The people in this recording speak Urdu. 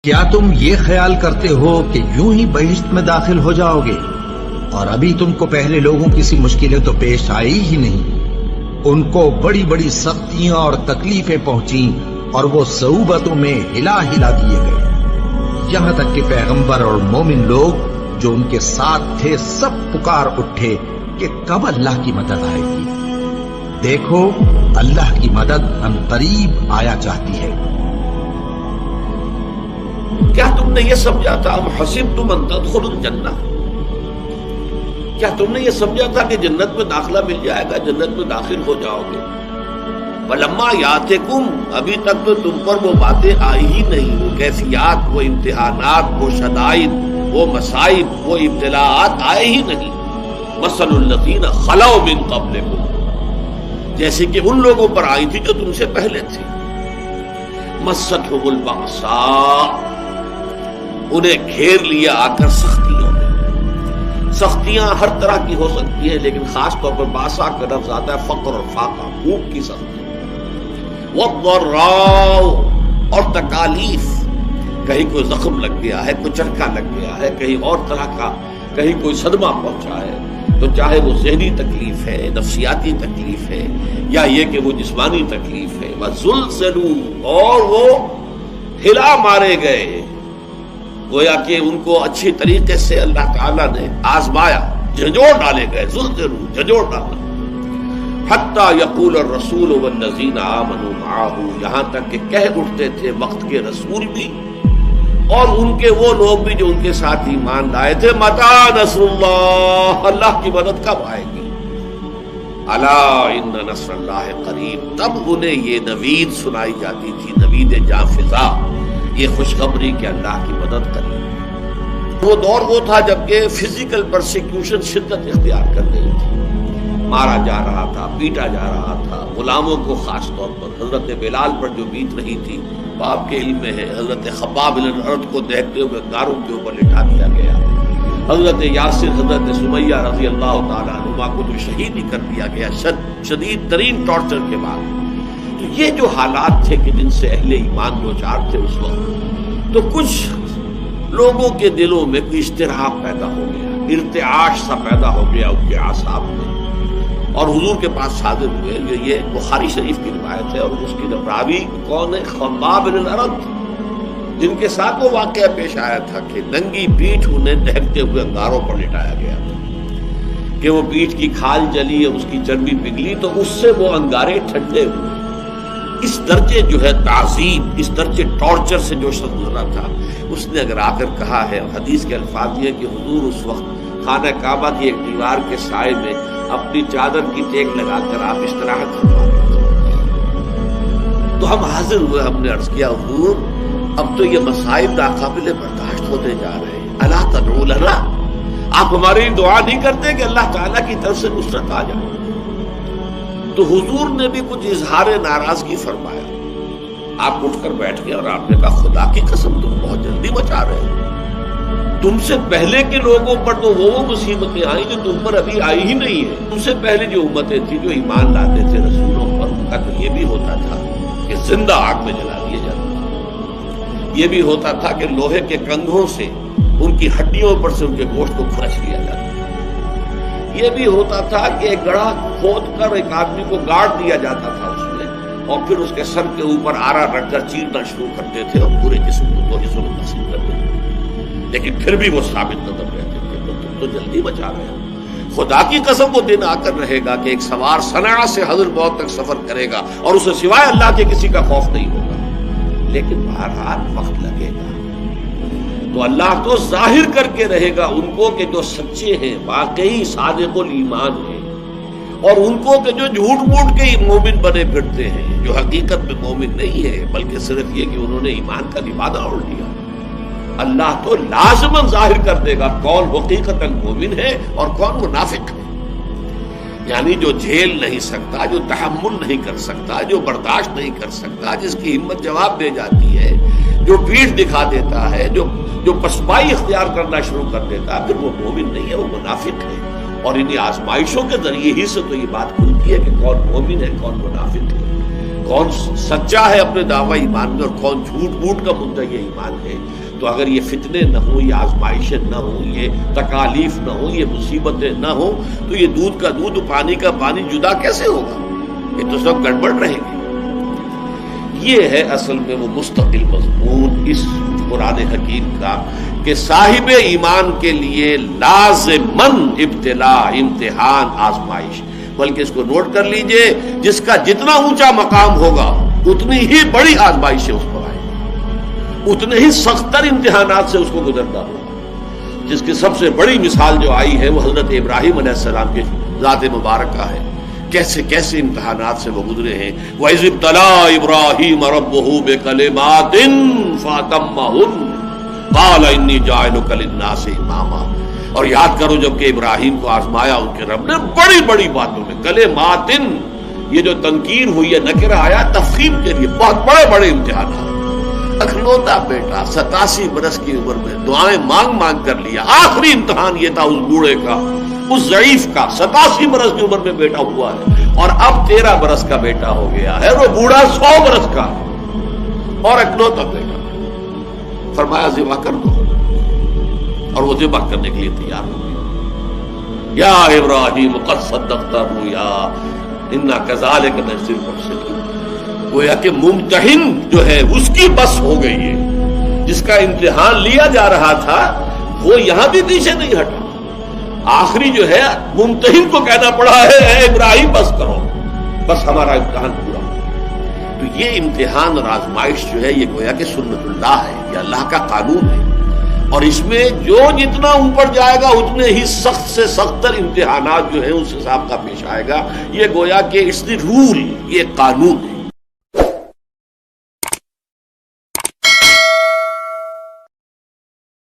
کیا تم یہ خیال کرتے ہو کہ یوں ہی بہشت میں داخل ہو جاؤ گے اور ابھی تم کو پہلے لوگوں کی سی مشکلیں تو پیش آئی ہی نہیں؟ ان کو بڑی بڑی سختیاں اور تکلیفیں پہنچیں اور وہ صعوبتوں میں ہلا ہلا دیے گئے، یہاں تک کہ پیغمبر اور مومن لوگ جو ان کے ساتھ تھے سب پکار اٹھے کہ کب اللہ کی مدد آئے گی۔ دیکھو اللہ کی مدد عنقریب آیا چاہتی ہے۔ کیا تم نے یہ سمجھا تھا ام حسبتم ان تدخلوا الجنہ، کیا تم نے یہ سمجھا تھا کہ جنت میں داخلہ مل جائے گا، جنت میں داخل ہو جاؤ گے؟ ولما یاتکم، ابھی تک تو تم پر وہ باتیں آئی ہی نہیں، وہ کیفیات، وہ امتحانات، وہ شدائد، وہ مصائب، وہ ابتلاءات آئے ہی نہیں۔ مثل الذین خلوا من قبلکم، جیسے کہ ان لوگوں پر آئی تھی جو تم سے پہلے تھے۔ مستھم البأساء، انہیں گھیر لیا آ کر سختیوں نے۔ سختیاں ہر طرح کی ہو سکتی ہیں، لیکن خاص طور پر باسا کا لفظ آتا ہے فقر اور فاقہ، بھوک کی سختی، والضراء، اور تکالیف، کہیں کوئی زخم لگ گیا ہے، کوئی چرکا لگ گیا ہے، کہیں اور طرح کا، کہیں کوئی صدمہ پہنچا ہے، تو چاہے وہ ذہنی تکلیف ہے، نفسیاتی تکلیف ہے، یا یہ کہ وہ جسمانی تکلیف ہے، وزلزلوا، اور وہ ہلا مارے گئے، گویا کہ ان کو اچھی طریقے سے اللہ تعالیٰ نے آزمایا، جھنجھوڑ ڈالے گئے، زلزلوا، جھنجھوڑ ڈالا، حتی یقول الرسول والذین آمنوا معہ، یہاں تک کہ کہہ اٹھتے تھے وقت کے رسول بھی اور ان کے وہ لوگ بھی جو ان کے ساتھ ایمان لائے تھے، متی نصر اللہ، اللہ کی مدد کب آئے گی؟ الا ان نصر اللہ قریب، تب انہیں یہ نوید سنائی جاتی تھی، نوید جاں فضا، یہ خوشخبری کہ اللہ کی مدد قریب۔ وہ دور وہ تھا جبکہ فزیکل پرسیکیوشن شدت اختیار کر گئی تھی، مارا جا رہا تھا، پیٹا جا رہا تھا، غلاموں کو خاص طور پر، حضرت بلال پر جو بیت رہی تھی آپ کے علم میں ہے، حضرت خباب بن الارت کو دیکھتے ہوئے گاروں کے اوپر لٹا دیا گیا، حضرت یاسر، حضرت سمیہ رضی اللہ تعالیٰ عنہما کو جو شہید ہی کر دیا گیا شدید ترین ٹارچر کے بعد۔ تو یہ جو حالات تھے کہ جن سے اہل ایمان دو چار تھے اس وقت، تو کچھ لوگوں کے دلوں میں کوئی اشتراک پیدا ہو گیا، ارتعاش سا پیدا ہو گیا ان کے اعصاب میں، اور حضور کے پاس حاضر ہوئے۔ یہ بخاری شریف کی روایت ہے، اور اس کی راوی کون ہے؟ خباب بن الارت، جن کے ساتھ وہ واقعہ پیش آیا تھا کہ ننگی پیٹھ انہیں دہکتے ہوئے انگاروں پر لٹایا گیا تھا، کہ وہ پیٹھ کی کھال جلی، اس کی چربی پگھلی تو اس سے وہ انگارے ٹھنڈے ہوئے۔ اس درجے جو ہے تعذیب، اس درجے ٹارچر سے جو شخص گزرا تھا، اس نے اگر آ کر کہا ہے، حدیث کے الفاظ یہ کہ حضور اس وقت خانہ کعبہ کی ایک دیوار کے سائے میں اپنی چادر کی ٹیک لگا کر آپ استراحت فرما رہے تھے، تو ہم حاضر ہوئے، ہم نے عرض کیا حضور اب تو یہ مصائب ناقابل برداشت ہوتے جا رہے ہیں، الا تدعو لنا، آپ ہماری دعا نہیں کرتے کہ اللہ تعالیٰ کی طرف سے نصرت آ جائے؟ تو حضور نے بھی کچھ اظہار ناراضگی فرمایا، آپ اٹھ کر بیٹھ گئے اور آپ نے کہا خدا کی قسم تم بہت جلدی مچا رہے ہو، تم سے پہلے کے لوگوں پر تو وہ مصیبتیں آئیں جو تم پر ابھی آئی ہی نہیں ہے۔ تم سے پہلے جو امتیں تھیں جو ایمان لاتے تھے رسولوں پر، ان کا تو یہ بھی ہوتا تھا کہ زندہ آگ میں جلا دیے جاتے تھے، یہ بھی ہوتا تھا کہ لوہے کے کنگھوں سے ان کی ہڈیوں پر سے ان کے گوشت کو کھرچ لیا جاتا تھا، یہ بھی ہوتا تھا کہ ایک گڑھا کھود کر ایک آدمی کو گاڑ دیا جاتا تھا اس میں، اور پھر اس کے سر کے اوپر آرا رکھ کر چیرنا شروع کرتے تھے اور پورے جسم کو دو حصوں میں تقسیم کرتے تھے، لیکن پھر بھی وہ ثابت نظر رہتے تھے تو تم تو جلدی بچا رہے ہو۔ خدا کی قسم وہ دن آ کر رہے گا کہ ایک سوار صنعاء سے حضرت موت تک سفر کرے گا اور اسے سوائے اللہ کے کسی کا خوف نہیں ہوگا، لیکن بہرحال وقت لگے گا۔ تو اللہ تو ظاہر کر کے رہے گا ان کو کہ جو سچے ہیں، واقعی صادق الایمان ہیں، اور ان کو کہ جو جھوٹ موٹ کے مومن بنے پھرتے ہیں، جو حقیقت میں مومن نہیں ہے بلکہ صرف یہ کہ انہوں نے ایمان کا لبادہ اوڑھ لیا۔ اللہ تو لازماً ظاہر کر دے گا کون حقیقتاً مومن ہے اور کون منافق ہے، یعنی جو جھیل نہیں سکتا، جو تحمل نہیں کر سکتا، جو برداشت نہیں کر سکتا، جس کی ہمت جواب دے جاتی ہے، جو پیٹھ دکھا دیتا ہے، جو پسپائی اختیار کرنا شروع کر دیتا ہے، پھر وہ مومن نہیں ہے، وہ منافق ہے۔ اور انہی آزمائشوں کے ذریعے ہی سے تو یہ بات کھلتی ہے کہ کون مومن ہے، کون منافق ہے، کون سچا ہے اپنے دعوی ایمان میں اور کون جھوٹ موٹ کا مدعی ایمان ہے. تو اگر یہ فتنے نہ ہوں، یہ آزمائشیں نہ ہوں، یہ تکالیف نہ ہوں، یہ مصیبتیں نہ ہوں، تو یہ دودھ کا دودھ پانی کا پانی جدا کیسے ہوگا؟ یہ تو سب گڑبڑ رہیں گے. یہ ہے اصل میں وہ مستقل مضمون اس قرآن حکیم کا کہ صاحب ایمان کے لیے لازماً ابتلا، امتحان، آزمائش. بلکہ اس کو نوٹ کر لیجئے، جس کا جتنا اونچا مقام ہوگا اتنی ہی بڑی آزمائشیں اس پر آئیں گی، اتنے ہی سختر امتحانات سے اس کو گزرنا ہوگا. جس کی سب سے بڑی مثال جو آئی ہے وہ حضرت ابراہیم علیہ السلام کی ذات مبارکہ ہے. کیسے کیسے امتحانات سے وہ گزرے ہیں. وَإِذِ ابْتَلَىٰ إِبْرَاهِيمَ رَبُّهُ بِكَلِمَاتٍ فَأَتَمَّهُنَّ قَالَ إِنِّي جَاعِلُكَ لِلنَّاسِ إِمَامًا. اور یاد کرو جب کہ ابراہیم کو آزمایا ان کے رب نے بڑی بڑی باتوں میں. کلماتن، یہ جو تنکیر ہوئی ہے، نکرہ آیا تفخیم کے لیے، بہت بڑے بڑے امتحانات. اکلوتا بیٹا 87 برس کی عمر میں دعائیں مانگ مانگ کر لیا. آخری امتحان یہ تھا اس بوڑھے کا، اس ضعیف کا. 87 برس کی عمر میں بیٹا ہوا ہے اور اب 13 برس کا بیٹا ہو گیا ہے. وہ بوڑھا 100 برس کا اور اکلوتا بیٹا. فرمایا ذبح کر دو، اور وہ ذبح کرنے کے لیے تیار ہو گیا. یا ابراہیم قد صدقت الرؤیا انا کذالک نجزی المحسنین. گویا کہ ممتحن جو ہے اس کی بس ہو گئی ہے. جس کا امتحان لیا جا رہا تھا وہ یہاں بھی پیچھے نہیں ہٹا. آخری جو ہے ممتحن کو کہنا پڑا ہے اے ابراہیم بس کرو، بس ہمارا امتحان پورا ہو. تو یہ امتحان اور آزمائش جو ہے یہ گویا کہ سنت اللہ ہے، یہ اللہ کا قانون ہے. اور اس میں جو جتنا اوپر جائے گا اتنے ہی سخت سے سختر امتحانات جو ہیں اس حساب کا پیش آئے گا. یہ گویا کہ اٹس دی رول، یہ قانون ہے.